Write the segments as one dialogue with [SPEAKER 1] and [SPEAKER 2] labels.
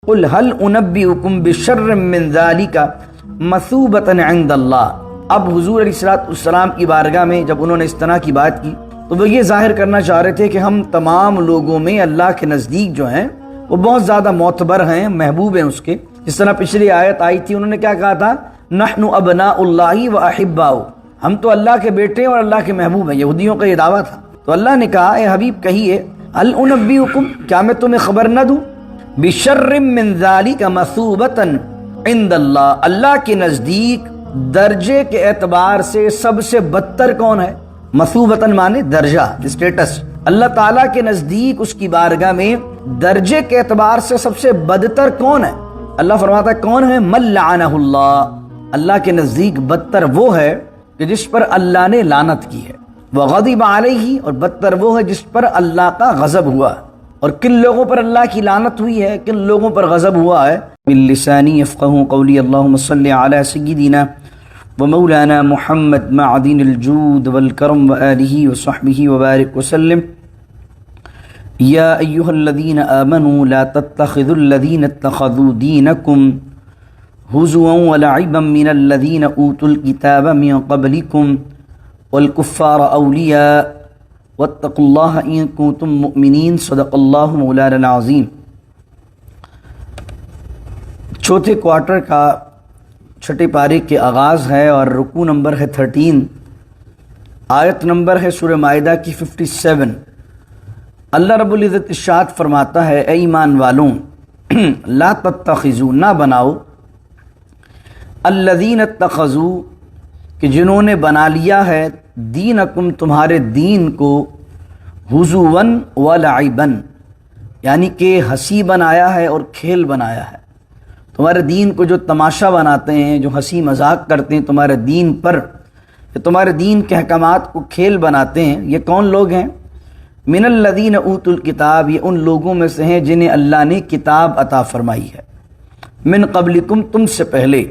[SPEAKER 1] قل هل انبئکم بشر من ذلک مثوبۃ عند اللہ۔ اب حضور علیہ السلام کی بارگاہ میں جب انہوں نے اس طرح کی بات کی تو وہ یہ ظاہر کرنا چاہ رہے تھے کہ ہم تمام لوگوں میں اللہ کے نزدیک جو ہیں وہ بہت زیادہ معتبر ہیں، محبوب ہیں اس کے۔ جس طرح پچھلی آیت آئی تھی، انہوں نے کیا کہا تھا؟ نحن ابناء اللہ و احباؤ، ہم تو اللہ کے بیٹے اور اللہ کے محبوب ہیں۔ یہودیوں کا یہ دعویٰ تھا۔ تو اللہ نے کہا اے حبیب کہیے هل انبئکم، کیا میں تمہیں خبر نہ دوں؟ بشر من ذلک مثوبۃ عند اللہ، اللہ کے نزدیک درجے کے اعتبار سے سب سے بدتر کون ہے؟ مثوبتاً مانے درجہ، اسٹیٹس۔ اللہ تعالیٰ کے نزدیک اس کی بارگاہ میں درجے کے اعتبار سے سب سے بدتر کون ہے؟ اللہ فرماتا ہے کون ہے؟ من لعنہ اللہ، اللہ کے نزدیک بدتر وہ ہے کہ جس پر اللہ نے لعنت کی ہے، وغضب علیہ، اور بدتر وہ ہے جس پر اللہ کا غضب ہوا۔ اور کن لوگوں پر اللہ کی لعنت ہوئی ہے، کن لوگوں پر غضب ہوا ہے؟ باللسانی یفقہوا قولی، اللہم صلی علی سیدنا ومولانا محمد معدن الجود والکرم وآلہ وصحبہ وبارک وسلم۔ یا ایہا الذین آمنوا لا تتخذوا الذین اتخذوا دینکم ہزوا ولعبا من الذین اوتوا الکتاب من قبلکم والکفار اولیاء واتقوا اللہ ان کنتم مؤمنین، صدق اللہ مولانا العظیم۔ چوتھے کوارٹر کا چھٹے پارے کے آغاز ہے اور رکوع نمبر ہے 13، آیت نمبر ہے سورہ مائدہ کی 57۔ اللہ رب العزت ارشاد فرماتا ہے اے ایمان والوں، لا تتخذوا، نہ بناؤ، الذین اتخذوا، کہ جنہوں نے بنا لیا ہے، دینکم، تمہارے دین کو، ہزوا ولعبا، یعنی کہ ہنسی بنایا ہے اور کھیل بنایا ہے۔ تمہارے دین کو جو تماشا بناتے ہیں، جو ہنسی مذاق کرتے ہیں تمہارے دین پر، تمہارے دین کے احکامات کو کھیل بناتے ہیں، یہ کون لوگ ہیں؟ من الذین اوتوا الکتاب، یہ ان لوگوں میں سے ہیں جنہیں اللہ نے کتاب عطا فرمائی ہے، من قبلکم، تم سے پہلے،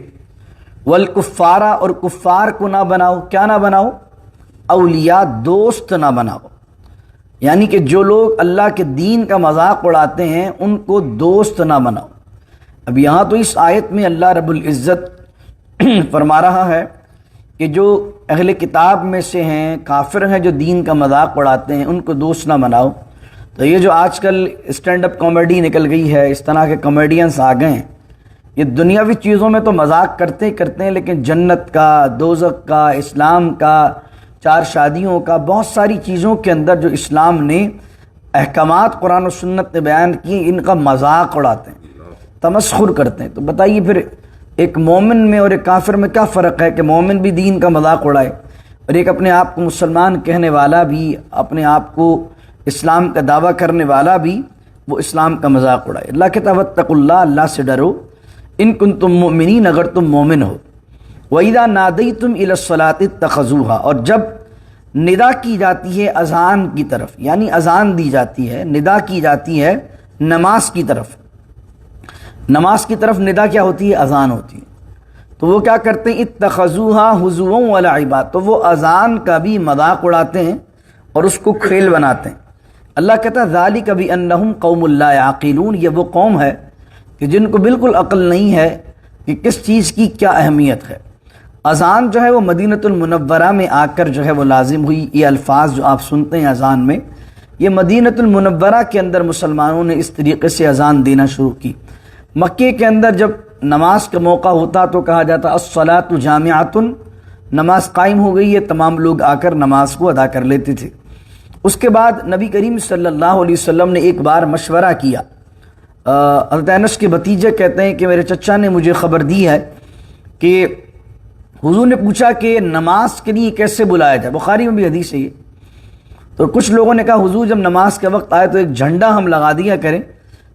[SPEAKER 1] والکفارا، اور کفار کو نہ بناؤ، کیا نہ بناؤ؟ اولیاء، دوست نہ بناؤ، یعنی کہ جو لوگ اللہ کے دین کا مذاق اڑاتے ہیں ان کو دوست نہ بناؤ۔ اب یہاں تو اس آیت میں اللہ رب العزت فرما رہا ہے کہ جو اہل کتاب میں سے ہیں، کافر ہیں، جو دین کا مذاق اڑاتے ہیں، ان کو دوست نہ بناؤ۔ تو یہ جو آج کل اسٹینڈ اپ کامیڈی نکل گئی ہے، اس طرح کے کامیڈینس آ گئے ہیں، یہ دنیاوی چیزوں میں تو مذاق کرتے ہیں، لیکن جنت کا، دوزخ کا، اسلام کا، چار شادیوں کا، بہت ساری چیزوں کے اندر جو اسلام نے احکامات قرآن و سنت نے بیان کی، ان کا مذاق اڑاتے ہیں، تمسخر کرتے ہیں۔ تو بتائیے پھر ایک مومن میں اور ایک کافر میں کیا فرق ہے کہ مومن بھی دین کا مذاق اڑائے اور ایک اپنے آپ کو مسلمان کہنے والا بھی، اپنے آپ کو اسلام کا دعویٰ کرنے والا بھی، وہ اسلام کا مذاق اڑائے۔ اللہ کہتا ہے واتقوا اللہ، اللہ سے ڈرو، ان کنتم مؤمنین، اگر تم مومن ہو۔ وَإِذَا نَادَيْتُمْ إِلَى الصَّلَاةِ اتَّخَذُوهَا، اور جب ندا کی جاتی ہے اذان کی طرف، یعنی اذان دی جاتی ہے، ندا کی جاتی ہے نماز کی طرف، نماز کی طرف ندا کیا ہوتی ہے؟ اذان ہوتی ہے۔ تو وہ کیا کرتے ہیں؟ اتخذوها ہزوا ولعبا، تو وہ اذان کا بھی مذاق اڑاتے ہیں اور اس کو کھیل بناتے ہیں۔ اللہ کہتا ہے ذالک بانہم قوم لا یعقلون، یہ وہ قوم ہے کہ جن کو بالکل عقل نہیں ہے کہ کس چیز کی کیا اہمیت ہے۔ اذان جو ہے وہ مدینۃ المنورہ میں آ کر جو ہے وہ لازم ہوئی۔ یہ الفاظ جو آپ سنتے ہیں اذان میں، یہ مدینۃ المنورہ کے اندر مسلمانوں نے اس طریقے سے اذان دینا شروع کی۔ مکے کے اندر جب نماز کا موقع ہوتا تو کہا جاتا الصلاۃ جامعۃ، نماز قائم ہو گئی ہے، تمام لوگ آ کر نماز کو ادا کر لیتے تھے۔ اس کے بعد نبی کریم صلی اللہ علیہ وسلم نے ایک بار مشورہ کیا۔ حضرت انس کے بھتیجے کہتے ہیں کہ میرے چچا نے مجھے خبر دی ہے کہ حضور نے پوچھا کہ نماز کے لیے کیسے بلایا جائے، بخاری میں بھی حدیث ہے یہ۔ تو کچھ لوگوں نے کہا حضور جب نماز کا وقت آئے تو ایک جھنڈا ہم لگا دیا کریں،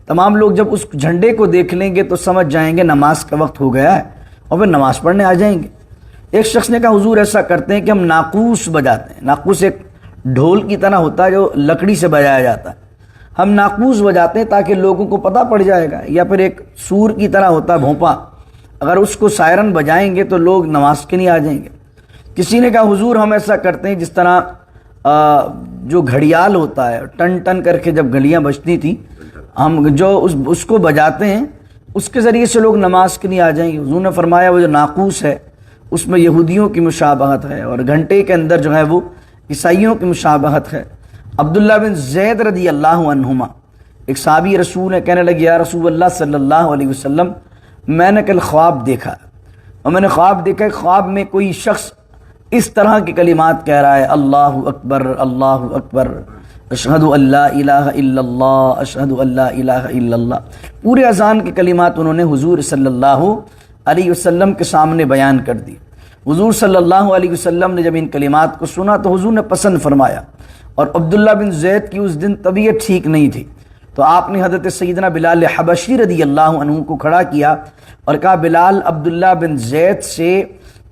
[SPEAKER 1] تمام لوگ جب اس جھنڈے کو دیکھ لیں گے تو سمجھ جائیں گے نماز کا وقت ہو گیا ہے اور پھر نماز پڑھنے آ جائیں گے۔ ایک شخص نے کہا حضور ایسا کرتے ہیں کہ ہم ناقوس بجاتے ہیں، ناقوس ایک ڈھول کی طرح ہوتا ہے جو لکڑی سے بجایا جاتا ہے، ہم ناقوس بجاتے ہیں تاکہ لوگوں کو پتہ پڑ جائے گا، یا پھر ایک سور کی طرح ہوتا ہے بھونپا، اگر اس کو سائرن بجائیں گے تو لوگ نماز کے لیے آ جائیں گے۔ کسی نے کہا حضور ہم ایسا کرتے ہیں جس طرح جو گھڑیال ہوتا ہے ٹن ٹن کر کے جب گھڑیاں بجتی تھی، ہم جو اس کو بجاتے ہیں اس کے ذریعے سے لوگ نماز کے لیے آ جائیں گے۔ حضور نے فرمایا وہ جو ناقوس ہے اس میں یہودیوں کی مشابہت ہے، اور گھنٹے کے اندر جو ہے وہ عیسائیوں کی مشابہت ہے۔ عبداللہ بن زید رضی اللہ عنہما ایک صحابی رسول ہے، کہنے لگے یا رسول اللہ صلی اللہ علیہ وسلم، میں نے کل خواب دیکھا، اور میں نے خواب دیکھا کہ خواب میں کوئی شخص اس طرح کی کلمات کہہ رہا ہے، اللہ اکبر اللہ اکبر، اشہد ان لا الہ الا اللہ، اشہد ان لا الہ الا اللہ۔ پورے اذان کے کلمات انہوں نے حضور صلی اللہ علیہ وسلم کے سامنے بیان کر دی۔ حضور صلی اللہ علیہ وسلم نے جب ان کلمات کو سنا تو حضور نے پسند فرمایا، اور عبداللہ بن زید کی اس دن طبیعت ٹھیک نہیں تھی، تو آپ نے حضرت سیدنا بلال حبشی رضی اللہ عنہ کو کھڑا کیا اور کہا بلال عبداللہ بن زید سے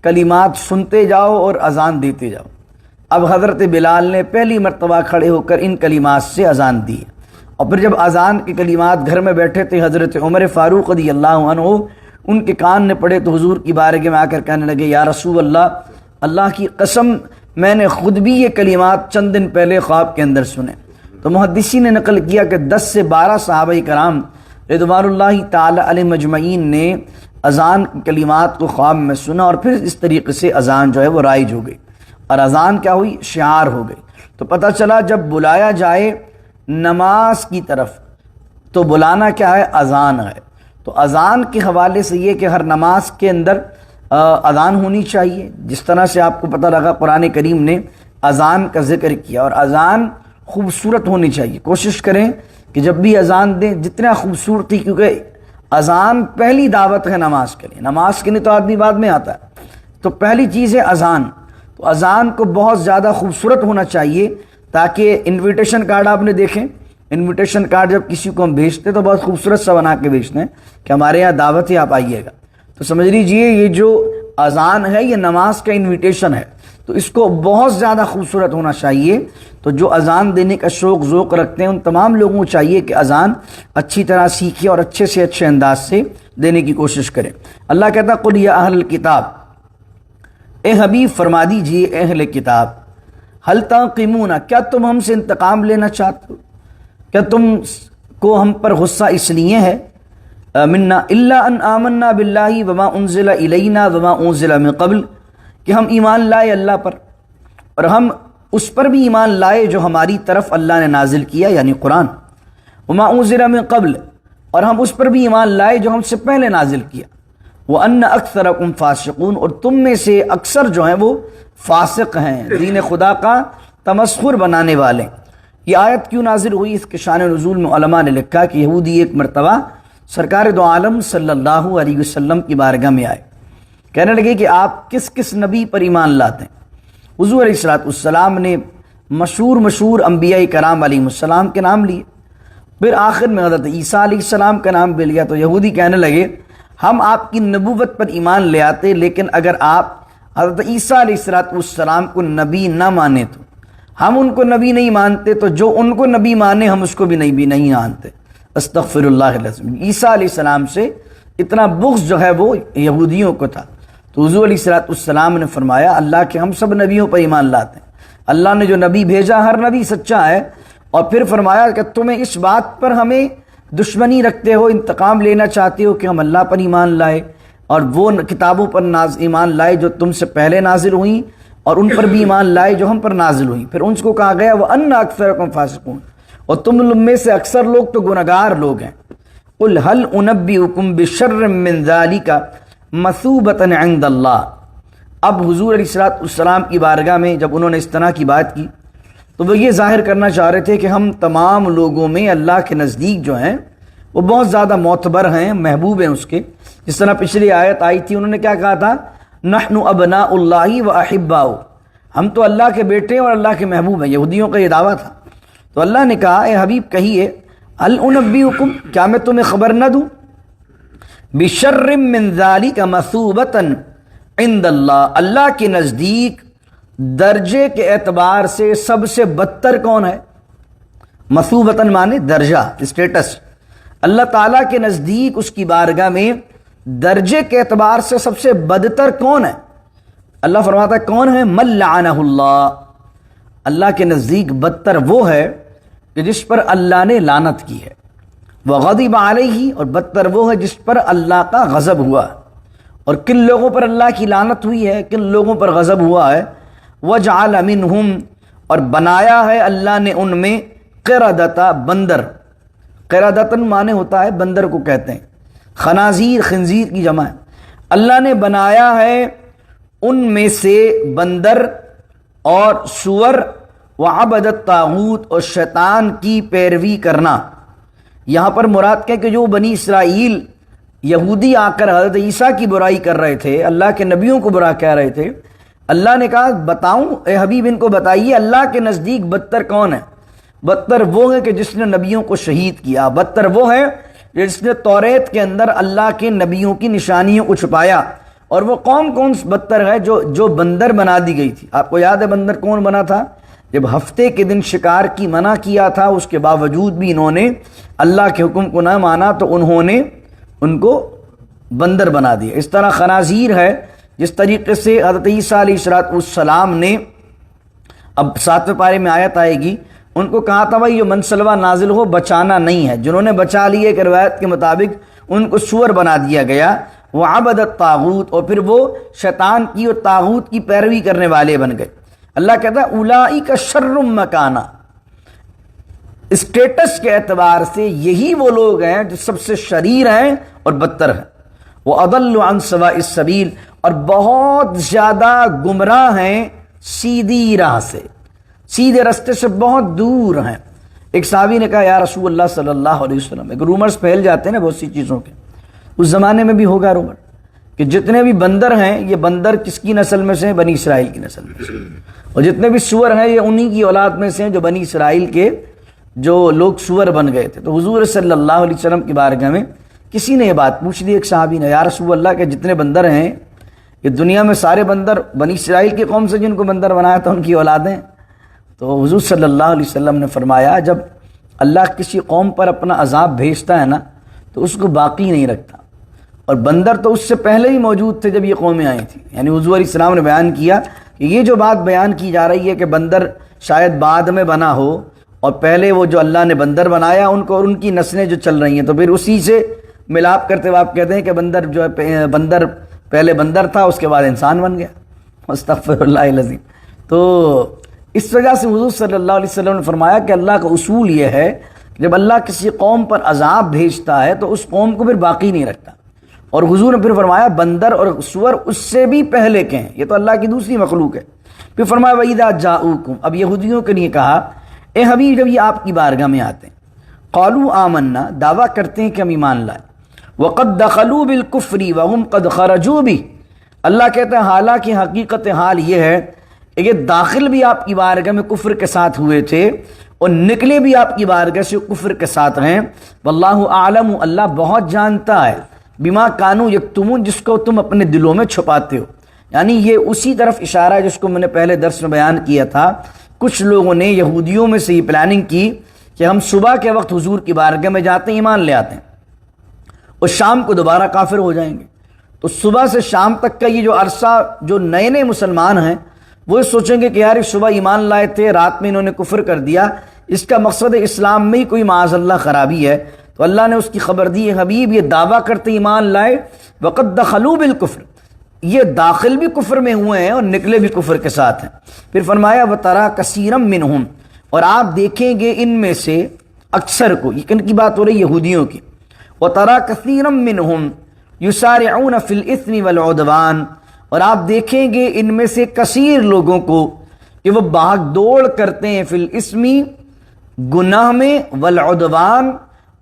[SPEAKER 1] کلمات سنتے جاؤ اور اذان دیتے جاؤ۔ اب حضرت بلال نے پہلی مرتبہ کھڑے ہو کر ان کلمات سے اذان دی، اور پھر جب اذان کے کلمات گھر میں بیٹھے تھے حضرت عمر فاروق رضی اللہ عنہ ان کے کان نے پڑے تو حضور کی بارگاہ میں آ کر کہنے لگے یا رسول اللہ، اللہ کی قسم میں نے خود بھی یہ کلمات چند دن پہلے خواب کے اندر سنے۔ تو محدثین نے نقل کیا کہ 10 سے 12 صحابہ کرام رضوان اللہ تعالی علیہ مجمعین نے اذان کی کلمات کو خواب میں سنا، اور پھر اس طریقے سے اذان جو ہے وہ رائج ہو گئی، اور اذان کیا ہوئی؟ شعار ہو گئی۔ تو پتہ چلا جب بلایا جائے نماز کی طرف تو بلانا کیا ہے؟ اذان ہے۔ تو اذان کے حوالے سے یہ کہ ہر نماز کے اندر اذان ہونی چاہیے، جس طرح سے آپ کو پتہ لگا قرآن کریم نے اذان کا ذکر کیا، اور اذان خوبصورت ہونی چاہیے۔ کوشش کریں کہ جب بھی اذان دیں جتنا خوبصورتی، کیونکہ اذان پہلی دعوت ہے نماز کے لیے، نماز کے لیے تو آدمی بعد میں آتا ہے، تو پہلی چیز ہے اذان۔ تو اذان کو بہت زیادہ خوبصورت ہونا چاہیے، تاکہ انویٹیشن کارڈ آپ نے دیکھیں، انویٹیشن کارڈ جب کسی کو ہم بھیجتے تو بہت خوبصورت سا بنا کے بھیجتے ہیں کہ ہمارے یہاں دعوت ہے آپ آئیے گا، تو سمجھ لیجئے یہ جو اذان ہے یہ نماز کا انویٹیشن ہے، تو اس کو بہت زیادہ خوبصورت ہونا چاہیے۔ تو جو اذان دینے کا شوق ذوق رکھتے ہیں ان تمام لوگوں کو چاہیے کہ اذان اچھی طرح سیکھیں اور اچھے سے اچھے انداز سے دینے کی کوشش کریں۔ اللہ کہتا ہے قل یا اہل الکتاب، اے حبیب فرما دیجئے اے اہل کتاب، ہل تنقمون، کیا تم ہم سے انتقام لینا چاہتے ہو؟ کیا تم کو ہم پر غصہ اس لیے ہے منا الا ان آمنا باللہ وما انزل الینا وما انزل من قبل، کہ ہم ایمان لائے اللہ پر، اور ہم اس پر بھی ایمان لائے جو ہماری طرف اللہ نے نازل کیا یعنی قرآن، وما انزل من قبل، اور ہم اس پر بھی ایمان لائے جو ہم سے پہلے نازل کیا، وَأَنَّ أَكْثَرَكُمْ فَاسِقُونَ، اور تم میں سے اکثر جو ہیں وہ فاسق ہیں، دین خدا کا تمسخر بنانے والے۔ یہ آیت کیوں نازل ہوئی؟ اس کے شان نزول میں علماء نے لکھا کہ یہودی ایک مرتبہ سرکار دو عالم صلی اللہ علیہ وسلم کی بارگاہ میں آئے، کہنے لگے کہ آپ کس کس نبی پر ایمان لاتے ہیں؟ حضور علیہ السلام نے مشہور انبیاء کرام علیہ السلام کے نام لیے، پھر آخر میں حضرت عیسیٰ علیہ السلام کا نام بھی لیا۔ تو یہودی کہنے لگے ہم آپ کی نبوت پر ایمان لے آتے، لیکن اگر آپ حضرت عیسیٰ علیہ السلام کو نبی نہ مانے تو ہم ان کو نبی نہیں مانتے، تو جو ان کو نبی مانے ہم اس کو بھی نبی نہیں مانتے۔ استغفر اللہ العظیم۔ عیسیٰ علیہ السلام سے اتنا بغض جو ہے وہ یہودیوں کو تھا، تو حضور علیہ السلام نے فرمایا اللہ کہ ہم سب نبیوں پر ایمان لاتے ہیں، اللہ نے جو نبی بھیجا ہر نبی سچا ہے، اور پھر فرمایا کہ تمہیں اس بات پر ہمیں دشمنی رکھتے ہو، انتقام لینا چاہتے ہو کہ ہم اللہ پر ایمان لائے اور وہ کتابوں پر ایمان لائے جو تم سے پہلے نازل ہوئیں، اور ان پر بھی ایمان لائے جو ہم پر نازل ہوئیں۔ پھر ان کو کہا گیا وَأَنَّ أَكْثَرَكُمْ فَاسِقُونَ، اور تم میں سے اکثر لوگ تو گنہگار لوگ ہیں۔ قُلْ هَلْ أُنَبِّئُكُمْ بِشَرٍّ مِّن ذَلِكَ مَثُوبَةً عِندَ اللَّهِ۔ اب حضور علیہ السلام کی بارگاہ میں جب انہوں نے اس طرح کی بات کی تو وہ یہ ظاہر کرنا چاہ رہے تھے کہ ہم تمام لوگوں میں اللہ کے نزدیک جو ہیں وہ بہت زیادہ معتبر ہیں، محبوب ہیں اس کے۔ جس طرح پچھلی آیت آئی تھی انہوں نے کیا کہا تھا؟ نحن ابناء اللہ و احباؤ، ہم تو اللہ کے بیٹے اور اللہ کے محبوب ہیں، یہودیوں کا یہ دعویٰ تھا۔ تو اللہ نے کہا اے حبیب کہیے هل انبئکم، کیا میں تمہیں خبر نہ دوں، بشر من ذلک مثوبۃ عند اللہ، اللہ کے نزدیک درجے کے اعتبار سے سب سے بدتر کون ہے؟ مثوبتاً مانے درجہ، اسٹیٹس، اللہ تعالیٰ کے نزدیک اس کی بارگاہ میں درجے کے اعتبار سے سب سے بدتر کون ہے؟ اللہ فرماتا ہے کون ہے؟ من لعنہ اللہ، اللہ کے نزدیک بدتر وہ ہے کہ جس پر اللہ نے لعنت کی ہے، وغضب علیہ، اور بدتر وہ ہے جس پر اللہ کا غضب ہوا۔ اور کن لوگوں پر اللہ کی لعنت ہوئی ہے، کن لوگوں پر غضب ہوا ہے؟ وجعل منہم، اور بنایا ہے اللہ نے ان میں قردۃ، بندر۔ قردۃن معنی ہوتا ہے بندر کو کہتے ہیں، خنازیر خنزیر کی جمع ہے۔ اللہ نے بنایا ہے ان میں سے بندر اور سور، وعبد الطاغوت، اور شیطان کی پیروی کرنا۔ یہاں پر مراد کیا کہ جو بنی اسرائیل یہودی آ کر حضرت عیسیٰ کی برائی کر رہے تھے، اللہ کے نبیوں کو برا کہہ رہے تھے، اللہ نے کہا بتاؤں اے حبیب ان کو بتائیے اللہ کے نزدیک بدتر کون ہے؟ بدتر وہ ہے کہ جس نے نبیوں کو شہید کیا، بدتر وہ ہے جس نے توریت کے اندر اللہ کے نبیوں کی نشانیوں کو چھپایا۔ اور وہ قوم کون بدتر ہے؟ جو بندر بنا دی گئی تھی۔ آپ کو یاد ہے بندر کون بنا تھا؟ جب ہفتے کے دن شکار کی منع کیا تھا، اس کے باوجود بھی انہوں نے اللہ کے حکم کو نہ مانا تو انہوں نے ان کو بندر بنا دیا۔ اس طرح خنازیر ہے، جس طریقے سے حضرت عیسیٰ علیہ السلام نے، اب 7ویں پارے میں آیت آئے گی، ان کو کہا تھا بھائی جو منسلوہ نازل ہو بچانا نہیں ہے، جنہوں نے بچا لیے کہ روایت کے مطابق ان کو سور بنا دیا گیا۔ وعبد الطاغوت، اور پھر وہ شیطان کی اور طاغوت کی پیروی کرنے والے بن گئے۔ اللہ کہتا ہے اولئک شر مکانہ، اسٹیٹس کے اعتبار سے یہی وہ لوگ ہیں جو سب سے شریر ہیں اور بدتر ہیں۔ وَأَضَلُّ عَنْ سَوَاءِ السَّبِيلِ، اور بہت زیادہ گمراہ ہیں سیدھی راہ سے، سیدھے رستے سے بہت دور ہیں۔ ایک صحابی نے کہا یا رسول اللہ صلی اللہ علیہ وسلم، ایک رومرز پھیل جاتے ہیں نا بہت سی چیزوں کے، اس زمانے میں بھی ہوگا رومر کہ جتنے بھی بندر ہیں یہ بندر کس کی نسل میں سے ہیں؟ بنی اسرائیل کی نسل میں سے، اور جتنے بھی سور ہیں یہ انہی کی اولاد میں سے ہیں جو بنی اسرائیل کے جو لوگ سور بن گئے تھے۔ تو حضور صلی اللہ علیہ وسلم کی بارگاہ میں کسی نے یہ بات پوچھ دی، ایک صحابی نے، یا رسول اللہ کے جتنے بندر ہیں یہ دنیا میں سارے بندر بنی اسرائیل کی قوم سے جن کو بندر بنایا تھا ان کی اولادیں؟ تو حضور صلی اللہ علیہ وسلم نے فرمایا جب اللہ کسی قوم پر اپنا عذاب بھیجتا ہے نا تو اس کو باقی نہیں رکھتا، اور بندر تو اس سے پہلے ہی موجود تھے جب یہ قومیں آئی تھیں۔ یعنی حضور علیہ السلام نے بیان کیا کہ یہ جو بات بیان کی جا رہی ہے کہ بندر شاید بعد میں بنا ہو اور پہلے وہ جو اللہ نے بندر بنایا ان کو اور ان کی نسلیں جو چل رہی ہیں، تو پھر اسی سے ملاپ کرتے ہوئے آپ کہتے ہیں کہ بندر جو ہے بندر پہلے بندر تھا اس کے بعد انسان بن گیا، استغفر اللہ العظیم۔ تو اس وجہ سے حضور صلی اللہ علیہ وسلم نے فرمایا کہ اللہ کا اصول یہ ہے کہ جب اللہ کسی قوم پر عذاب بھیجتا ہے تو اس قوم کو پھر باقی نہیں رکھتا۔ اور حضور نے پھر فرمایا بندر اور سور اس سے بھی پہلے کے ہیں، یہ تو اللہ کی دوسری مخلوق ہے۔ پھر فرمایا وَإِذَا جَاءُوكُمْ، اب یہودیوں کے لیے کہا اے حبیب جب یہ آپ کی بارگاہ میں آتے ہیں، قالوا آمنا، دعویٰ کرتے ہیں کہ ہم ایمان لائے، وَقَدْ دَخَلُوا بِالْكُفْرِ وَهُمْ قَدْ خَرَجُوا بِهِ، اللہ کہتا ہے حالانکہ حقیقت حال یہ ہے کہ یہ داخل بھی آپ کی بارگاہ میں کفر کے ساتھ ہوئے تھے اور نکلے بھی آپ کی بارگاہ سے کفر کے ساتھ ہیں۔ واللہ اعلم، اللہ بہت جانتا ہے، بما کانوا یکتمون، جس کو تم اپنے دلوں میں چھپاتے ہو۔ یعنی یہ اسی طرف اشارہ ہے جس کو میں نے پہلے درس میں بیان کیا تھا۔ کچھ لوگوں نے یہودیوں میں سے یہ پلاننگ کی کہ ہم صبح کے وقت حضور کی بارگاہ میں جاتے ہیں، ایمان لے آتے ہیں اور شام کو دوبارہ کافر ہو جائیں گے۔ تو صبح سے شام تک کا یہ جو عرصہ جو نئے نئے مسلمان ہیں وہ سوچیں گے کہ یار صبح ایمان لائے تھے، رات میں انہوں نے کفر کر دیا، اس کا مقصد اسلام میں ہی کوئی معاذ اللہ خرابی ہے۔ تو اللہ نے اس کی خبر دی، حبیب یہ دعویٰ کرتے ایمان لائے، وقد دخلوا بالکفر، یہ داخل بھی کفر میں ہوئے ہیں اور نکلے بھی کفر کے ساتھ ہیں۔ پھر فرمایا وَتَرَى كَثِيرًا مِّنْهُمْ، اور آپ دیکھیں گے ان میں سے اکثر کو، یہ کن کی بات ہو رہی؟ یہودیوں کی۔ وَتَرَى كَثِيرًا مِّنْهُمْ يُسَارِعُونَ فِي الْإِثْمِ وَالْعُدْوَانِ، اور آپ دیکھیں گے ان میں سے کثیر لوگوں کو کہ وہ بھاگ دوڑ کرتے ہیں فی الاسم، گناہ میں، والعدوان،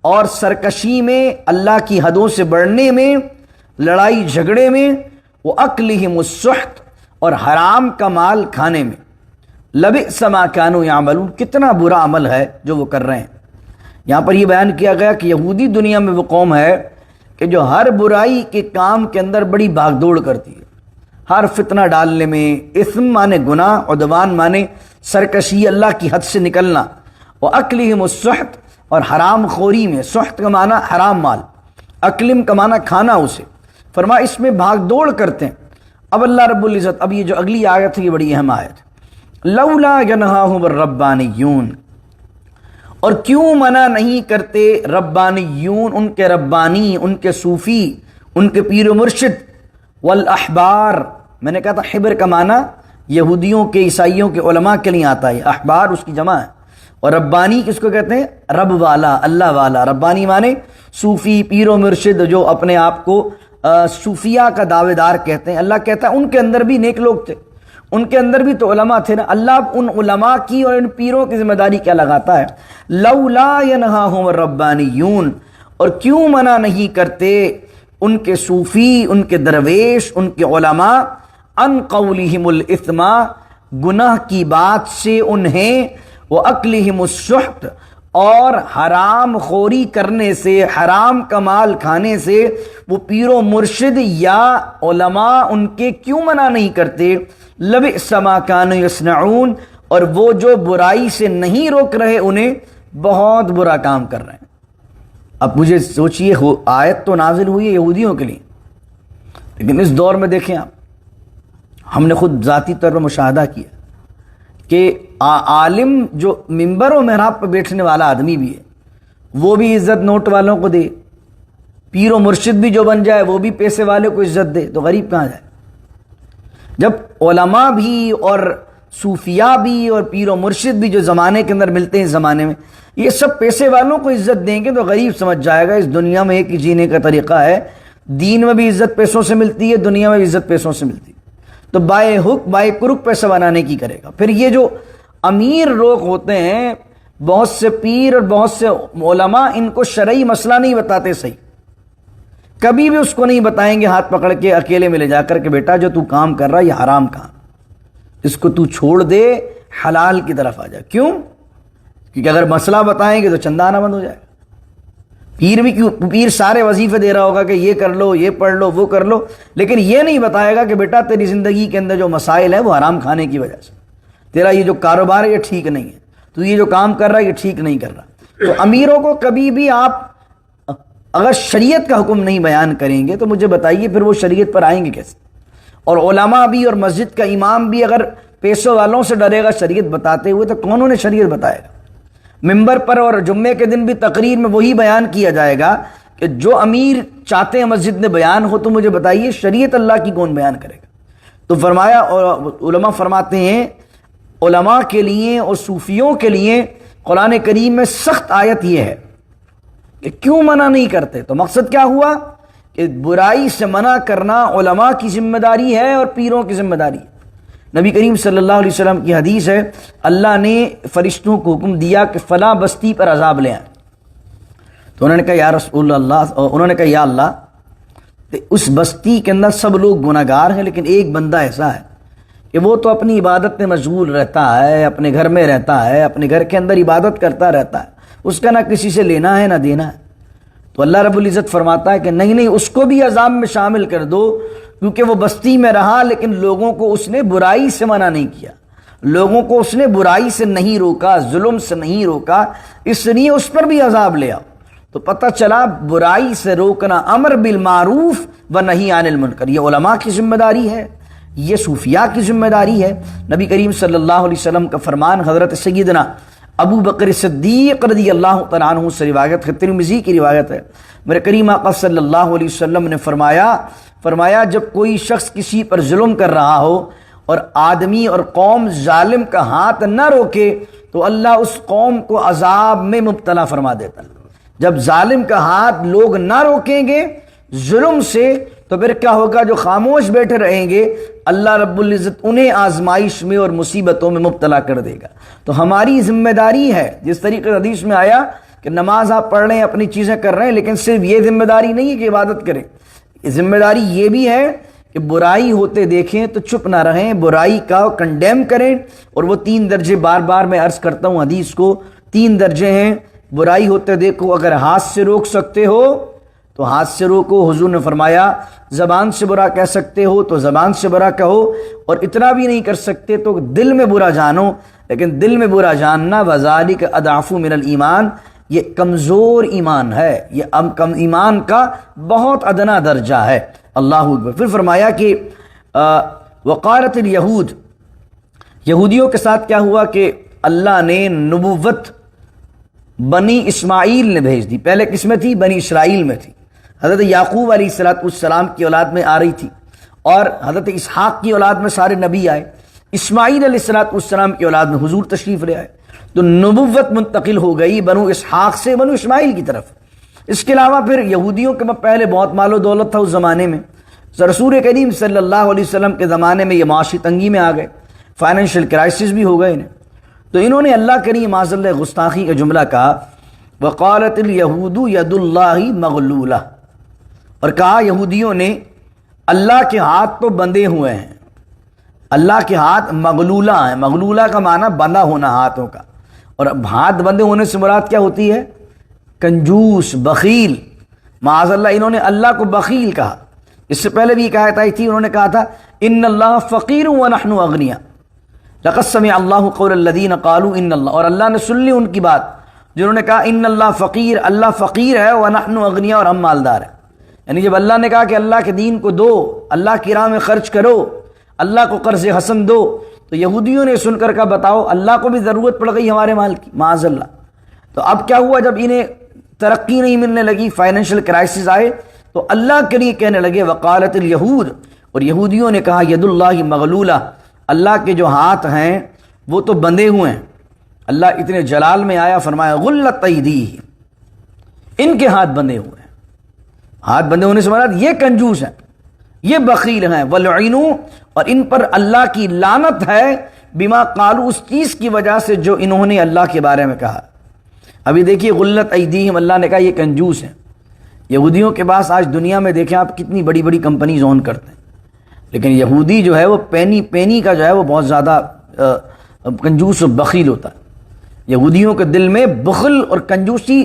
[SPEAKER 1] اور سرکشی میں، اللہ کی حدوں سے بڑھنے میں، لڑائی جھگڑے میں، وَأَكْلِهِمُ السُّحْتَ، اور حرام کا مال کھانے میں۔ لَبِئْسَ مَا كَانُوا يَعْمَلُونَ، کتنا برا عمل ہے جو وہ کر رہے ہیں۔ یہاں پر یہ بیان کیا گیا کہ یہودی دنیا میں وہ قوم ہے کہ جو ہر برائی کے کام کے اندر بڑی بھاگ دوڑ کرتی ہے، ہر فتنہ ڈالنے میں۔ اثم مانے گناہ، عدوان مانے سرکشی، اللہ کی حد سے نکلنا، وَأَكْلِهِمُ السُّحْتَ، اور حرام خوری میں، سحت کا معنی حرام مال، اکلم کا معنی کھانا اسے، فرمایا اس میں بھاگ دوڑ کرتے ہیں۔ اب اللہ رب العزت، اب یہ جو اگلی آیت ہے یہ بڑی اہم آیت ہے، لولا ینہاہم الربانیون، اور کیوں منع نہیں کرتے ربانیون، ان کے ربانی، ان کے صوفی، ان کے پیر و مرشد، والاحبار، میں نے کہا تھا حبر کا معنی یہودیوں کے عیسائیوں کے علماء کے لیے آتا ہے، احبار اس کی جمع ہے، اور ربانی کس کو کہتے ہیں؟ رب والا، اللہ والا۔ ربانی معنی صوفی، پیر و مرشد، جو اپنے آپ کو صوفیہ کا دعوے دار کہتے ہیں۔ اللہ کہتا ہے ان کے اندر بھی نیک لوگ تھے، ان کے اندر بھی تو علماء تھے نا۔ اللہ ان علماء کی اور ان پیروں کی ذمہ داری کیا لگاتا ہے؟ لولا ینہاہم الربانیون، اور کیوں منع نہیں کرتے ان کے صوفی، ان کے درویش، ان کے علماء، ان قولہم الاثم، گناہ کی بات سے انہیں، واکلہم السحت، اور حرام خوری کرنے سے، حرام کا مال کھانے سے وہ پیر و مرشد یا علماء ان کے کیوں منع نہیں کرتے؟ لبئس ما کانوا یصنعون، اور وہ جو برائی سے نہیں روک رہے انہیں بہت برا کام کر رہے ہیں۔ اب مجھے سوچئے، آیت تو نازل ہوئی ہے یہودیوں کے لیے، لیکن اس دور میں دیکھیں آپ، ہم نے خود ذاتی طور پر مشاہدہ کیا کہ عالم جو ممبر و محراب پہ بیٹھنے والا آدمی بھی ہے وہ بھی عزت نوٹ والوں کو دے، پیر و مرشد بھی جو بن جائے وہ بھی پیسے والے کو عزت دے، تو غریب کہاں جائے؟ جب علماء بھی اور صوفیاء بھی اور پیر و مرشد بھی جو زمانے کے اندر ملتے ہیں، اس زمانے میں یہ سب پیسے والوں کو عزت دیں گے تو غریب سمجھ جائے گا اس دنیا میں ایک ہی جینے کا طریقہ ہے، دین میں بھی عزت پیسوں سے ملتی ہے، دنیا میں بھی عزت پیسوں سے ملتی ہے، تو بائے حق بائے کرک پیسہ بنانے کی کرے گا۔ پھر یہ جو امیر لوگ ہوتے ہیں، بہت سے پیر اور بہت سے علماء ان کو شرعی مسئلہ نہیں بتاتے، صحیح کبھی بھی اس کو نہیں بتائیں گے ہاتھ پکڑ کے اکیلے میں لے جا کر کہ بیٹا جو تو کام کر رہا ہے یہ حرام کام، اس کو تو چھوڑ دے، حلال کی طرف آ جا۔ کیوں؟ کیونکہ اگر مسئلہ بتائیں گے تو چندہ آنا بند ہو جائے گا۔ پیر بھی کیوں؟ پیر سارے وظیفے دے رہا ہوگا کہ یہ کر لو، یہ پڑھ لو، وہ کر لو، لیکن یہ نہیں بتائے گا کہ بیٹا تیری زندگی کے اندر جو مسائل ہیں وہ حرام کھانے کی وجہ سے، تیرا یہ جو کاروبار ہے یہ ٹھیک نہیں ہے، تو یہ جو کام کر رہا ہے یہ ٹھیک نہیں کر رہا۔ تو امیروں کو کبھی بھی آپ اگر شریعت کا حکم نہیں بیان کریں گے تو مجھے بتائیے پھر وہ شریعت پر آئیں گے کیسے؟ اور علماء بھی اور مسجد کا امام بھی اگر پیسوں والوں سے ڈرے گا شریعت بتاتے ہوئے تو کون انہیں شریعت بتائے گا؟ ممبر پر اور جمعے کے دن بھی تقریر میں وہی بیان کیا جائے گا کہ جو امیر چاہتے ہیں مسجد میں بیان ہو، تو مجھے بتائیے شریعت اللہ کی کون بیان کرے گا؟ تو فرمایا، اور علماء فرماتے ہیں علماء کے لیے اور صوفیوں کے لیے قرآن کریم میں سخت آیت یہ ہے کہ کیوں منع نہیں کرتے؟ تو مقصد کیا ہوا کہ برائی سے منع کرنا علماء کی ذمہ داری ہے اور پیروں کی ذمہ داری ہے۔ نبی کریم صلی اللہ علیہ وسلم کی حدیث ہے، اللہ نے فرشتوں کو حکم دیا کہ فلاں بستی پر عذاب لے آئیں، تو انہوں نے کہا یا رسول اللہ، انہوں نے کہا یا اللہ، اس بستی کے اندر سب لوگ گناہگار ہیں لیکن ایک بندہ ایسا ہے کہ وہ تو اپنی عبادت میں مشغول رہتا ہے، اپنے گھر میں رہتا ہے، اپنے گھر کے اندر عبادت کرتا رہتا ہے، اس کا نہ کسی سے لینا ہے نہ دینا ہے۔ تو اللہ رب العزت فرماتا ہے کہ نہیں، اس کو بھی عذاب میں شامل کر دو، کیونکہ وہ بستی میں رہا لیکن لوگوں کو اس نے برائی سے منع نہیں کیا، لوگوں کو اس نے برائی سے نہیں روکا، ظلم سے نہیں روکا، اس لیے اس پر بھی عذاب لے آؤ۔ تو پتہ چلا برائی سے روکنا امر بالمعروف و نہی عن المنکر یہ علماء کی ذمہ داری ہے، یہ صوفیاء کی ذمہ داری ہے۔ نبی کریم صلی اللہ علیہ وسلم کا فرمان حضرت سیدنا ابو بکر صدیق رضی اللہ تعالیٰ عنہ سے روایت ہے، ترمذی کی روایت ہے، میرے کریم آقا صلی اللہ علیہ وسلم نے فرمایا جب کوئی شخص کسی پر ظلم کر رہا ہو اور آدمی اور قوم ظالم کا ہاتھ نہ روکے تو اللہ اس قوم کو عذاب میں مبتلا فرما دیتا ہے۔ جب ظالم کا ہاتھ لوگ نہ روکیں گے ظلم سے تو پھر کیا ہوگا؟ جو خاموش بیٹھے رہیں گے اللہ رب العزت انہیں آزمائش میں اور مصیبتوں میں مبتلا کر دے گا۔ تو ہماری ذمہ داری ہے، جس طریقے حدیث میں آیا کہ نماز آپ پڑھ رہے ہیں، اپنی چیزیں کر رہے ہیں، لیکن صرف یہ ذمہ داری نہیں ہے کہ عبادت کریں، ذمہ داری یہ بھی ہے کہ برائی ہوتے دیکھیں تو چپ نہ رہیں، برائی کا کنڈیم کریں۔ اور وہ 3 درجے بار بار میں عرض کرتا ہوں حدیث کو، 3 درجے ہیں۔ برائی ہوتے دیکھو، اگر ہاتھ سے روک سکتے ہو تو ہاتھ سے روکو، حضور نے فرمایا زبان سے برا کہہ سکتے ہو تو زبان سے برا کہو، اور اتنا بھی نہیں کر سکتے تو دل میں برا جانو، لیکن دل میں برا جاننا وذالک اضعف من الایمان، یہ کمزور ایمان ہے، یہ کم ایمان کا بہت ادنا درجہ ہے۔ اللہ اکبر۔ پھر فرمایا کہ وقالت الیہود، یہودیوں کے ساتھ کیا ہوا کہ اللہ نے نبوت بنی اسماعیل نے بھیج دی. پہلے کس میں تھی؟ بنی اسرائیل میں تھی. حضرت یعقوب علیہ السلام کی اولاد میں آ رہی تھی اور حضرت اسحاق کی اولاد میں سارے نبی آئے. اسماعیل علیہ السلام کی اولاد میں حضور تشریف لے آئے تو نبوت منتقل ہو گئی بنو اسحاق سے بنو اسماعیل کی طرف. اس کے علاوہ پھر یہودیوں کے پہلے بہت مال و دولت تھا اس زمانے میں. رسول کریم صلی اللہ علیہ وسلم کے زمانے میں یہ معاشی تنگی میں آ گئے, فائنینشیل کرائسس بھی ہو گئے انہیں. تو انہوں نے اللہ کریم معاذ اللہ گستاخی کا جملہ کہا وقالت الیہود ید اللہ مغلولہ, اور کہا یہودیوں نے اللہ کے ہاتھ تو بندھے ہوئے ہیں, اللہ کے ہاتھ مغلولہ ہیں. مغلولہ کا معنی بندھا ہونا ہاتھوں کا, اور ہاتھ بندھے ہونے سے مراد کیا ہوتی ہے؟ کنجوس, بخیل. معاذ اللہ انہوں نے اللہ کو بخیل کہا. اس سے پہلے بھی ایک آیت آئی تھی, انہوں نے کہا تھا ان اللہ فقیر ونحن اغنیاء لقد سمع اللہ قول الذین قالوا ان اللہ, اور اللہ نے سن لی ان کی بات جنہوں نے کہا ان اللہ فقیر, اللہ فقیر ہے, ونحن اغنیاء, اور ہم مالدار ہیں. یعنی جب اللہ نے کہا کہ اللہ کے دین کو دو, اللہ کی راہ میں خرچ کرو, اللہ کو قرض حسن دو, تو یہودیوں نے سن کر کہا بتاؤ اللہ کو بھی ضرورت پڑ گئی ہمارے مال کی, معاذ اللہ. تو اب کیا ہوا, جب انہیں ترقی نہیں ملنے لگی, فائنینشیل کرائسس آئے, تو اللہ کے لیے کہنے لگے وقالت الیہود, اور یہودیوں نے کہا ید اللہ مغلولہ, اللہ کے جو ہاتھ ہیں وہ تو بندھے ہوئے ہیں. اللہ اتنے جلال میں آیا, فرمایا غلت ایدیہم, ان کے ہاتھ بندھے ہوئے ہیں. ہاتھ بندھے ہونے سے مراد یہ کنجوس ہیں, یہ بخیل ہیں. ولعنوا, اور ان پر اللہ کی لعنت ہے, بما قالوا, اس چیز کی وجہ سے جو انہوں نے اللہ کے بارے میں کہا. ابھی دیکھیے غلت ایدیہم, اللہ نے کہا یہ کنجوس ہیں. یہودیوں کے پاس آج دنیا میں دیکھیں آپ کتنی بڑی بڑی کمپنیز اون کرتے ہیں, لیکن یہودی جو ہے وہ پینی کا جو ہے وہ بہت زیادہ کنجوس و بخیل ہوتا ہے. یہودیوں کے دل میں بخل اور کنجوسی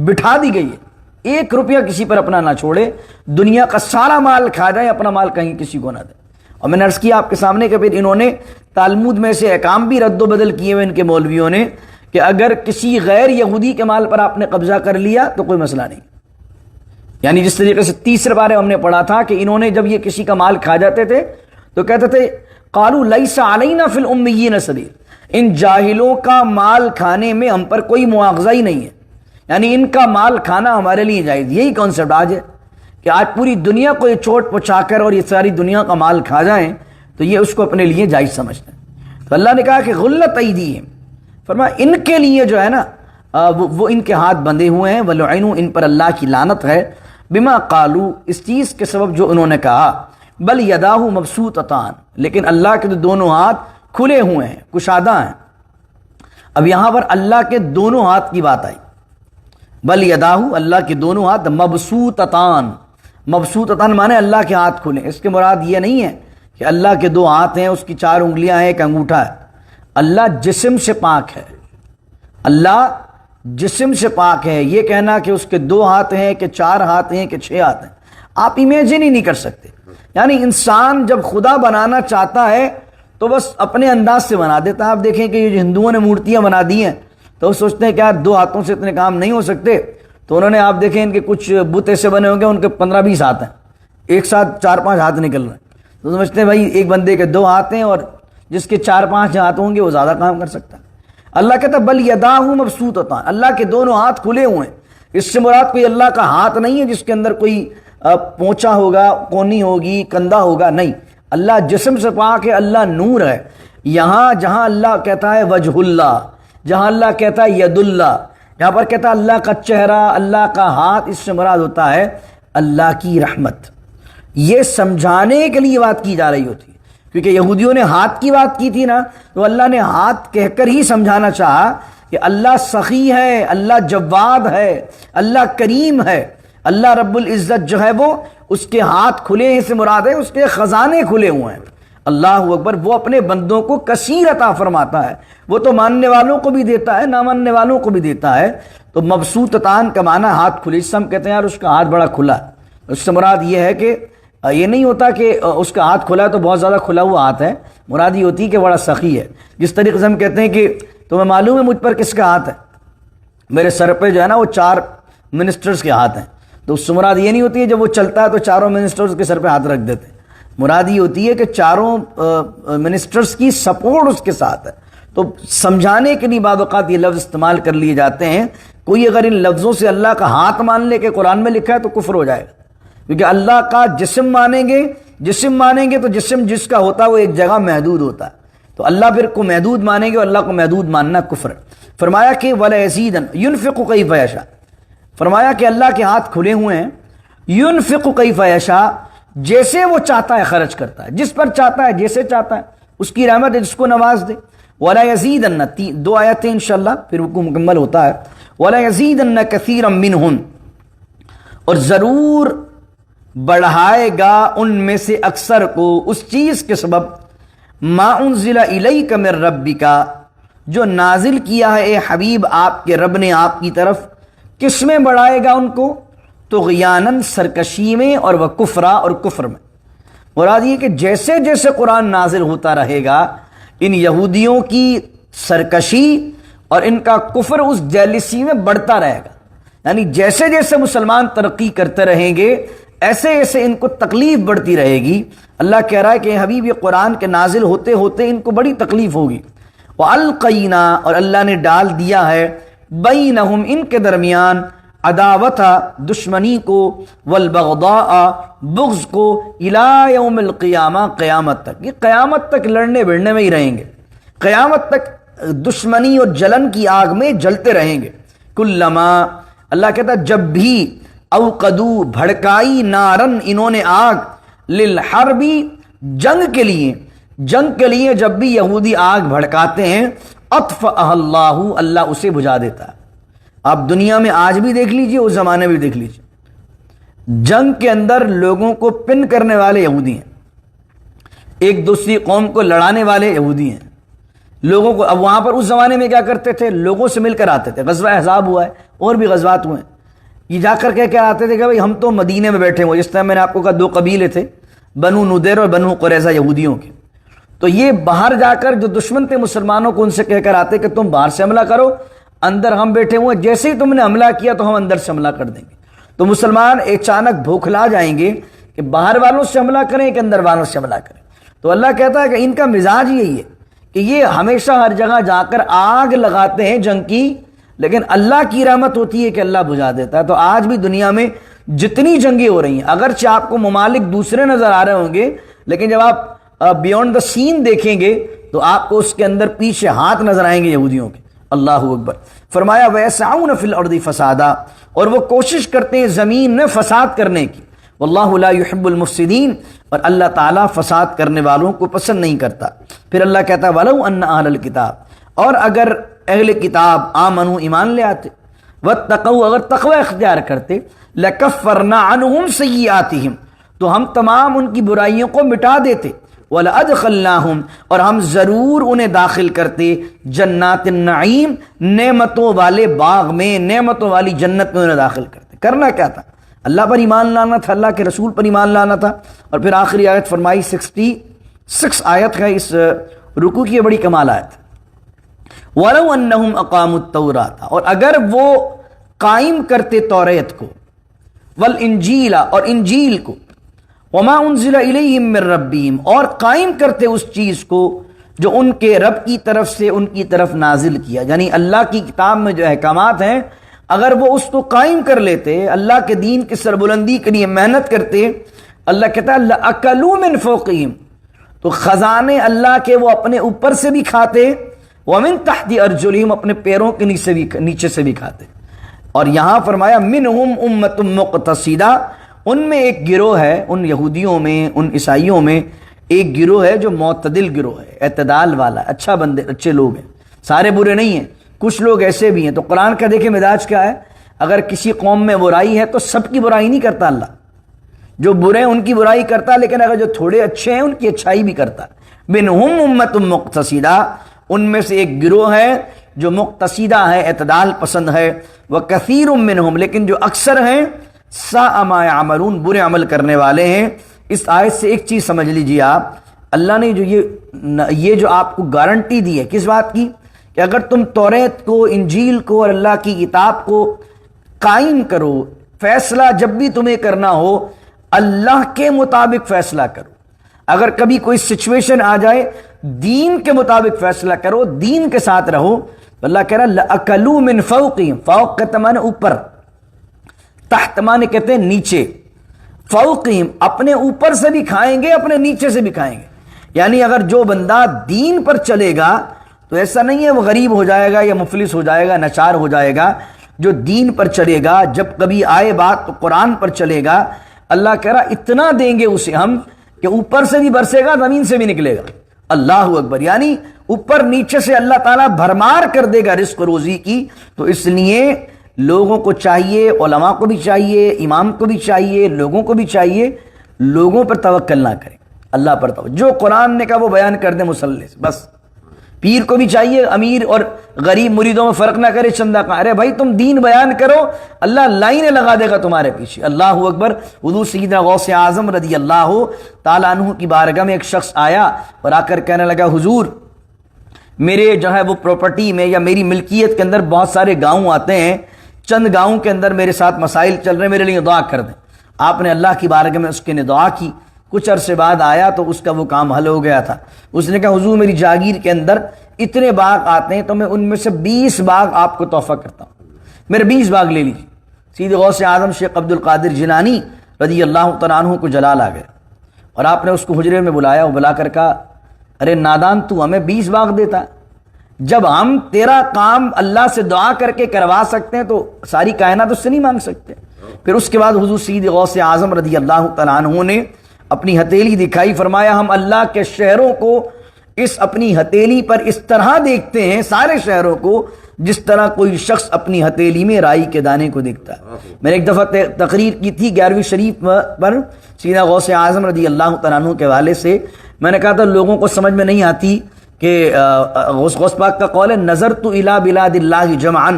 [SPEAKER 1] بٹھا دی گئی ہے. 1 روپیہ کسی پر اپنا نہ چھوڑے, دنیا کا سارا مال کھا جائے, اپنا مال کہیں کسی کو نہ دے. اور میں نے عرض کیا آپ کے سامنے کہ پھر انہوں نے تالمود میں سے احکام بھی رد و بدل کیے ہوئے ان کے مولویوں نے کہ اگر کسی غیر یہودی کے مال پر آپ نے قبضہ کر لیا تو کوئی مسئلہ نہیں. یعنی جس طریقے سے تیسرے بارے ہم نے پڑھا تھا کہ انہوں نے جب یہ کسی کا مال کھا جاتے تھے تو کہتے تھے قالوا لیس علینا فی الامیین سبیل, ان جاہلوں کا مال کھانے میں ہم پر کوئی مواخذہ ہی نہیں ہے, یعنی ان کا مال کھانا ہمارے لیے جائز. یہی کانسیپٹ آج ہے کہ آج پوری دنیا کو یہ چوٹ پہنچا کر اور یہ ساری دنیا کا مال کھا جائیں تو یہ اس کو اپنے لیے جائز سمجھتے ہیں. تو اللہ نے کہا کہ غلت ایدیہم, فرمایا ان کے لیے جو ہے نا وہ ان کے ہاتھ بندھے ہوئے ہیں. ولعنوا, ان پر اللہ کی لعنت ہے, بما قالوا, اس چیز کے سبب جو انہوں نے کہا. بل یداہ مبسوطتان, لیکن اللہ کے دونوں ہاتھ کھلے ہوئے ہیں, کشادہ ہیں. اب یہاں پر اللہ کے دونوں ہاتھ کی بات آئی. بل یداہ, اللہ کے دونوں ہاتھ, مبسوطتان, مبسوطتان مانے اللہ کے ہاتھ کھلے. اس کے مراد یہ نہیں ہے کہ اللہ کے 2 ہاتھ ہیں, اس کی 4 انگلیاں ہیں, ایک انگوٹھا ہے. اللہ جسم سے پاک ہے, اللہ جسم سے پاک ہے. یہ کہنا کہ اس کے 2 ہاتھ ہیں کہ 4 ہاتھ ہیں کہ 6 ہاتھ ہیں, آپ امیجن ہی نہیں کر سکتے. یعنی انسان جب خدا بنانا چاہتا ہے تو بس اپنے انداز سے بنا دیتا ہے. آپ دیکھیں کہ یہ جو ہندوؤں نے مورتیاں بنا دی ہیں تو وہ سوچتے ہیں کہ یار 2 ہاتھوں سے اتنے کام نہیں ہو سکتے, تو انہوں نے آپ دیکھیں ان کے کچھ بت ایسے بنے ہوں گے ان کے 15-20 ہاتھ ہیں, ایک ساتھ 4-5 ہاتھ نکل رہے ہیں. تو سمجھتے ہیں بھائی ایک بندے کے 2 ہاتھ ہیں اور جس کے 4-5 ہاتھ ہوں گے وہ زیادہ کام کر سکتا ہے. اللہ کہتا ہے بل یداہ مبسوطتان, اللہ کے دونوں ہاتھ کھلے ہوئے ہیں. اس سے مراد کوئی اللہ کا ہاتھ نہیں ہے جس کے اندر کوئی پونچا ہوگا, کونی ہوگی, کندھا ہوگا, نہیں. اللہ جسم سے پاک ہے, اللہ نور ہے. یہاں جہاں اللہ کہتا ہے وجہ اللہ, جہاں اللہ کہتا ہے ید اللہ, یہاں پر کہتا ہے اللہ کا چہرہ, اللہ کا ہاتھ, اس سے مراد ہوتا ہے اللہ کی رحمت. یہ سمجھانے کے لیے بات کی جا رہی ہوتی ہے, کیونکہ یہودیوں نے ہاتھ کی بات کی تھی نا, تو اللہ نے ہاتھ کہہ کر ہی سمجھانا چاہا کہ اللہ سخی ہے, اللہ جواد ہے, اللہ کریم ہے. اللہ رب العزت جو ہے وہ اس کے ہاتھ کھلے ہیں سے مراد ہے اس کے خزانے کھلے ہوئے ہیں. اللہ اکبر. وہ اپنے بندوں کو کثیر عطا فرماتا ہے, وہ تو ماننے والوں کو بھی دیتا ہے, نہ ماننے والوں کو بھی دیتا ہے. تو مبسوطتان کا معنی ہاتھ کھلے. اس سے ہم کہتے ہیں یار اس کا ہاتھ بڑا کھلا ہے, اس سے مراد یہ ہے کہ یہ نہیں ہوتا کہ اس کا ہاتھ کھلا ہے تو بہت زیادہ کھلا ہوا ہاتھ ہے, مراد یہ ہوتی ہے کہ بڑا سخی ہے. جس طریقے سے ہم کہتے ہیں کہ تمہیں معلوم ہے مجھ پر کس کا ہاتھ ہے, میرے سر پہ جو ہے نا وہ 4 منسٹرز کے ہاتھ ہیں. تو اس سے مراد یہ نہیں ہوتی ہے جب وہ چلتا ہے تو 4 منسٹرز کے سر پہ ہاتھ رکھ دیتے ہیں. مراد یہ ہوتی ہے کہ 4 منسٹرز کی سپورٹ اس کے ساتھ ہے. تو سمجھانے کے لیے بعض اوقات یہ لفظ استعمال کر لیے جاتے ہیں. کوئی اگر ان لفظوں سے اللہ کا ہاتھ مان لے کہ قرآن میں لکھا ہے تو کفر ہو جائے گا، کیونکہ اللہ کا جسم مانیں گے تو جسم جس کا ہوتا ہے وہ ایک جگہ محدود ہوتا ہے، تو اللہ پھر کو محدود مانیں گے اور اللہ کو محدود ماننا کفر ہے. فرمایا کہ وَلَيَزِيدَنَّ يُنْفِقُ كَيْفَ يَشَاءُ، فرمایا کہ اللہ کے ہاتھ کھلے ہوئے ہیں. يُنْفِقُ كَيْفَ يَشَاءُ، جیسے وہ چاہتا ہے خرچ کرتا ہے، جس پر چاہتا ہے جیسے چاہتا ہے، اس کی رحمت ہے جس کو نواز دے. وَلَيَزِيدَنَّ، دو آیتیں انشاءاللہ پھر رکوع مکمل ہوتا ہے. وَلَيَزِيدَنَّ كَثِيرًا مِّنْهُمْ، اور ضرور بڑھائے گا ان میں سے اکثر کو اس چیز کے سبب ما انزل الیک من ربک، جو نازل کیا ہے اے حبیب آپ کے رب نے آپ کی طرف. کس میں بڑھائے گا ان کو؟ طغیاناً، سرکشی میں، اور وہ کفرا، اور کفر میں. مراد یہ کہ جیسے جیسے قرآن نازل ہوتا رہے گا ان یہودیوں کی سرکشی اور ان کا کفر اس جیلسی میں بڑھتا رہے گا. یعنی جیسے جیسے مسلمان ترقی کرتے رہیں گے ایسے ایسے ان کو تکلیف بڑھتی رہے گی. اللہ کہہ رہا ہے کہ حبیب یہ قرآن کے نازل ہوتے ہوتے ان کو بڑی تکلیف ہوگی. وَأَلْقَيْنَا، اور اللہ نے ڈال دیا ہے بَيْنَهُمْ، ان کے درمیان، عداوت، دشمنی کو، والبغضاء، بغض کو، الی یوم القیامہ، قیامت تک. یہ قیامت تک لڑنے بھڑنے میں ہی رہیں گے، قیامت تک دشمنی اور جلن کی آگ میں جلتے رہیں گے. کلما، اللہ کہتا ہے جب بھی، اوقدو، بھڑکائی، نارن، انہوں نے آگ، للحربی، جنگ کے لیے جب بھی یہودی آگ بھڑکاتے ہیں، اطفأها اللہ، اللہ اسے بجھا دیتا ہے. آپ دنیا میں آج بھی دیکھ لیجئے، اس زمانے میں بھی دیکھ لیجئے، جنگ کے اندر لوگوں کو پن کرنے والے یہودی ہیں، ایک دوسری قوم کو لڑانے والے یہودی ہیں. لوگوں کو اب وہاں پر اس زمانے میں کیا کرتے تھے؟ لوگوں سے مل کر آتے تھے. غزوہ احزاب ہوا ہے اور بھی غزوات ہوئے ہیں. یہ جا کر کے کیا آتے تھے کہ بھائی ہم تو مدینے میں بیٹھے ہوئے. جس طرح میں نے آپ کو کہا دو قبیلے تھے، بنو نضیر اور بنو قریظہ، یہودیوں کے. تو یہ باہر جا کر جو دشمن تھے مسلمانوں کو ان سے کہہ کر آتے کہ تم باہر سے حملہ کرو، اندر ہم بیٹھے ہوئے، جیسے ہی تم نے حملہ کیا تو ہم اندر سے حملہ کر دیں گے. تو مسلمان اچانک بھوکھلا جائیں گے کہ باہر والوں سے حملہ کریں کہ اندر والوں سے حملہ کریں. تو اللہ کہتا ہے کہ ان کا مزاج یہی ہے کہ یہ ہمیشہ ہر جگہ جا کر آگ لگاتے ہیں جنگ کی، لیکن اللہ کی رحمت ہوتی ہے کہ اللہ بجھا دیتا ہے. تو آج بھی دنیا میں جتنی جنگیں ہو رہی ہیں، اگرچہ آپ کو ممالک دوسرے نظر آ رہے ہوں گے، لیکن جب آپ بیونڈ دا سین دیکھیں گے تو آپ کو اس کے اندر پیچھے ہاتھ نظر آئیں گے یہودیوں کے. اللہ اکبر. فرمایا وَيَسْعَوْنَ فِي الْأَرْضِ فَسَادًا، اور وہ کوشش کرتے ہیں زمین میں فساد کرنے کی. وَاللَّهُ لَا يُحِبُّ الْمُفْسِدِينَ، اور اللہ تعالیٰ فساد کرنے والوں کو پسند نہیں کرتا. پھر اللہ کہتا ہے وَلَوْ أَنَّ أَهْلَ الْكِتَابِ، اور اگر اہل کتاب آمنوا، ایمان لے آتے، وَاتَّقَوْا، اگر تقوی اختیار کرتے، لَكَفَّرْنَا عَنْهُمْ سَيِّئَاتِهِمْ، تو ہم تمام ان کی برائیوں کو مٹا دیتے. وَلَأَدْخَلْنَاهُمْ، اور ہم ضرور انہیں داخل کرتے، جنات النعیم، نعمتوں والے باغ میں، نعمتوں والی جنت میں انہیں داخل کرتے. کرنا کیا تھا؟ اللہ پر ایمان لانا تھا، اللہ کے رسول پر ایمان لانا تھا. اور پھر آخری آیت فرمائی، 66 آیت ہے اس رکوع کی، بڑی کمال آیت. وَلَوْ أَنَّهُمْ أَقَامُوا التَّوْرَاةَ، اور اگر وہ قائم کرتے توریت کو، والانجیل، اور انجیل کو، وما انزل الیہم من ربہم، اور قائم کرتے اس چیز کو جو ان کے رب کی طرف سے ان کی طرف نازل کیا. یعنی اللہ کی کتاب میں جو احکامات ہیں اگر وہ اس کو قائم کر لیتے، اللہ کے دین کی سربلندی کے لیے محنت کرتے، اللہ کہتا ہے لَأَكَلُوا مِن فَوْقِهِمْ، تو خزانے اللہ کے وہ اپنے اوپر سے بھی کھاتے، وَمِن تَحْتِ أَرْجُلِهِمْ، اپنے پیروں کے نیچے سے بھی کھاتے. اور یہاں فرمایا مِنْهُمْ أُمَّةٌ مُقْتَصِدَةٌ، ان میں ایک گروہ ہے، ان یہودیوں میں، ان عیسائیوں میں ایک گروہ ہے جو معتدل گروہ ہے، اعتدال والا، اچھا بندے، اچھے لوگ ہیں، سارے برے نہیں ہیں، کچھ لوگ ایسے بھی ہیں. تو قرآن کا دیکھیں مزاج کیا ہے، اگر کسی قوم میں برائی ہے تو سب کی برائی نہیں کرتا اللہ، جو برے ہیں ان کی برائی کرتا، لیکن اگر جو تھوڑے اچھے ہیں ان کی اچھائی بھی کرتا. منہم امۃ مقتصدہ، ان میں سے ایک گروہ ہے جو مقتصدہ ہے، اعتدال پسند ہے. وکثیر منہم، لیکن جو اکثر ہیں، ساء ما یعملون، برے عمل کرنے والے ہیں. اس آیت سے ایک چیز سمجھ لیجیے آپ، اللہ نے جو یہ جو آپ کو گارنٹی دی ہے کس بات کی، کہ اگر تم توریت کو، انجیل کو اور اللہ کی کتاب کو قائم کرو، فیصلہ جب بھی تمہیں کرنا ہو اللہ کے مطابق فیصلہ کرو. اگر کبھی کوئی سچویشن آ جائے دین کے مطابق فیصلہ کرو، دین کے ساتھ رہو۔ اللہ کہہ رہا لَأَكَلُوا مِن فَوْقِهِمْ، فوق کہتے معنی اوپر، تحت معنی کہتے ہیں نیچے، فوقہم اپنے اوپر سے بھی کھائیں گے، اپنے نیچے سے بھی کھائیں گے۔ یعنی اگر جو بندہ دین پر چلے گا تو ایسا نہیں ہے وہ غریب ہو جائے گا یا مفلس ہو جائے گا، ناچار ہو جائے گا۔ جو دین پر چلے گا، جب کبھی آئے بات تو قرآن پر چلے گا، اللہ کہہ رہا اتنا دیں گے اسے ہم کہ اوپر سے بھی برسے گا، زمین سے بھی نکلے گا۔ اللہ اکبر، یعنی اوپر نیچے سے اللہ تعالیٰ بھرمار کر دے گا رزق روزی کی۔ تو اس لیے لوگوں کو چاہیے، علماء کو بھی چاہیے، امام کو بھی چاہیے، لوگوں کو بھی چاہیے، لوگوں پر توکل نہ کریں، اللہ پر توکل۔ جو قرآن نے کہا وہ بیان کر دیں مسلح سے بس۔ پیر کو بھی چاہیے امیر اور غریب مریدوں میں فرق نہ کرے، چندہ کہاں، ارے بھائی تم دین بیان کرو، اللہ لائنیں لگا دے گا تمہارے پیچھے۔ اللہ اکبر۔ حضور سیدنا غوث اعظم رضی اللہ تعالیٰ عنہ کی بارگاہ میں ایک شخص آیا اور آ کر کہنے لگا حضور میرے جو ہے وہ پراپرٹی میں یا میری ملکیت کے اندر بہت سارے گاؤں آتے ہیں، چند گاؤں کے اندر میرے ساتھ مسائل چل رہے ہیں، میرے لیے دعا کر دیں۔ آپ نے اللہ کی بارگاہ میں اس کے نے دعا کی، کچھ عرصے بعد آیا تو اس کا وہ کام حل ہو گیا تھا۔ اس نے کہا حضور میری جاگیر کے اندر اتنے باغ آتے ہیں تو میں ان میں سے 20 باغ آپ کو تحفہ کرتا ہوں، میرے 20 باغ لے لیجیے۔ سیدھے غوث اعظم شیخ عبد القادر جیلانی رضی اللہ تعالیٰ عنہ کو جلال آ گئے اور آپ نے اس کو حجرے میں بلایا، وہ بلا کر کہا ارے نادان تو ہمیں 20 باغ دیتا، جب ہم تیرا کام اللہ سے دعا کر کے کروا سکتے ہیں تو ساری کائنات اس سے نہیں مانگ سکتے۔ پھر اس کے بعد حضور سید غوث اعظم رضی اللہ تعالیٰ عنہ نے اپنی ہتھیلی دکھائی، فرمایا ہم اللہ کے شہروں کو اس اپنی ہتھیلی پر اس طرح دیکھتے ہیں، سارے شہروں کو جس طرح کوئی شخص اپنی ہتھیلی میں رائی کے دانے کو دیکھتا ہے۔ میں نے ایک دفعہ تقریر کی تھی 11ویں شریف پر سیدنا غوث اعظم رضی اللہ تعالیٰ عنہ کے حوالے سے، میں نے کہا تھا لوگوں کو سمجھ میں نہیں آتی کہ غوث پاک کا قول ہے نظرت الی بلاد اللہ جمعا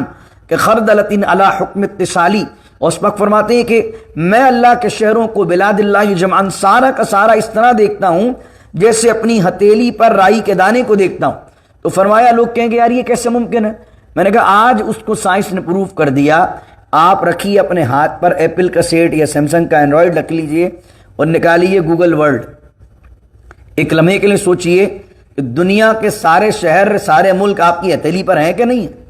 [SPEAKER 1] کہ خردلۃ علی حکم اتصالی۔ غوث پاک فرماتے ہیں کہ میں اللہ کے شہروں کو بلاد اللہ جمعا سارا کا سارا اس طرح دیکھتا ہوں جیسے اپنی ہتھیلی پر رائی کے دانے کو دیکھتا ہوں۔ تو فرمایا لوگ کہیں گے یار یہ کیسے ممکن ہے؟ میں نے کہا آج اس کو سائنس نے پروف کر دیا۔ آپ رکھیے اپنے ہاتھ پر ایپل کا سیٹ یا سیمسنگ کا اینڈرائڈ رکھ لیجئے اور نکالیے گوگل ورلڈ، ایک لمحے کے لیے سوچئے کہ دنیا کے سارے شہر سارے ملک آپ کی ہتھیلی پر ہیں کہ نہیں ہیں،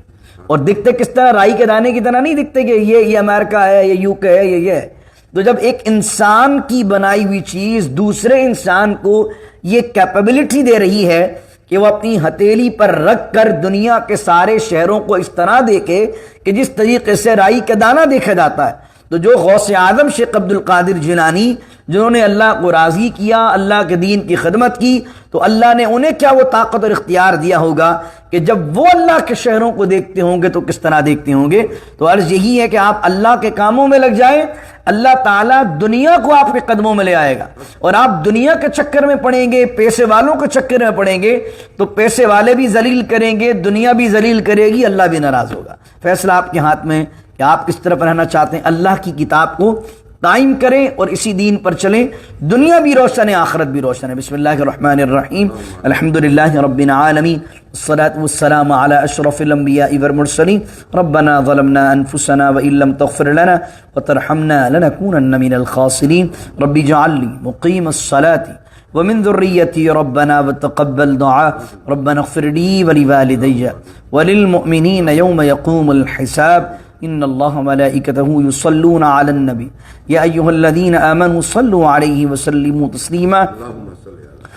[SPEAKER 1] اور دکھتے کس طرح رائی کے دانے کی طرح نہیں دکھتے کہ یہ امریکہ ہے، یہ UK ہے، یہ ہے۔ تو جب ایک انسان کی بنائی ہوئی چیز دوسرے انسان کو یہ کیپیبلٹی دے رہی ہے کہ وہ اپنی ہتھیلی پر رکھ کر دنیا کے سارے شہروں کو اس طرح دیکھے کہ جس طریقے سے رائی کا دانہ دیکھا جاتا ہے، تو جو غوث اعظم شیخ عبد القادر جیلانی جنہوں نے اللہ کو راضی کیا، اللہ کے دین کی خدمت کی، تو اللہ نے انہیں کیا وہ طاقت اور اختیار دیا ہوگا کہ جب وہ اللہ کے شہروں کو دیکھتے ہوں گے تو کس طرح دیکھتے ہوں گے۔ تو عرض یہی ہے کہ آپ اللہ کے کاموں میں لگ جائیں، اللہ تعالیٰ دنیا کو آپ کے قدموں میں لے آئے گا، اور آپ دنیا کے چکر میں پڑیں گے، پیسے والوں کے چکر میں پڑیں گے تو پیسے والے بھی ذلیل کریں گے، دنیا بھی ذلیل کرے گی، اللہ بھی ناراض ہوگا۔ فیصلہ آپ کے ہاتھ میں کہ آپ کس طرف رہنا چاہتے ہیں۔ اللہ کی کتاب کو قائم کریں اور اسی دین پر چلیں، دنیا بھی روشن ہے، آخرت بھی روشن ہے۔ بسم اللہ الرحمن الرحیم، الحمدللہ رب العالمین، والصلاة والسلام علی اشرف الانبیاء والمرسلین، ربنا ظلمنا انفسنا وان لم تغفر لنا وترحمنا لنکونن من الخاسرین، رب اجعل لی مقیم الصلاة ومن ذریتی ربنا وتقبل دعاء، ربنا اغفر لی ولوالدی وللمؤمنین یوم یقوم الحساب، ان اللہ ملائکتہ یصلون علی النبی یا ایہا الذین آمنوا صلوا علیہ وسلموا تسلیما،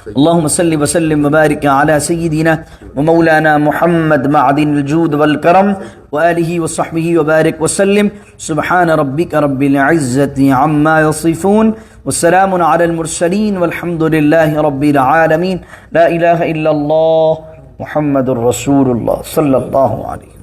[SPEAKER 1] اللہم صل وسلم وبارک علی سیدنا ومولانا محمد معدن الجود والکرم وآلہ وصحبہ وبارک وسلم، سبحان ربک رب العزت عما یصفون والسلام علی المرسلین والحمد للہ رب العالمین، لا الہ الا اللہ محمد الرسول اللہ صلی اللہ علیہ وسلم۔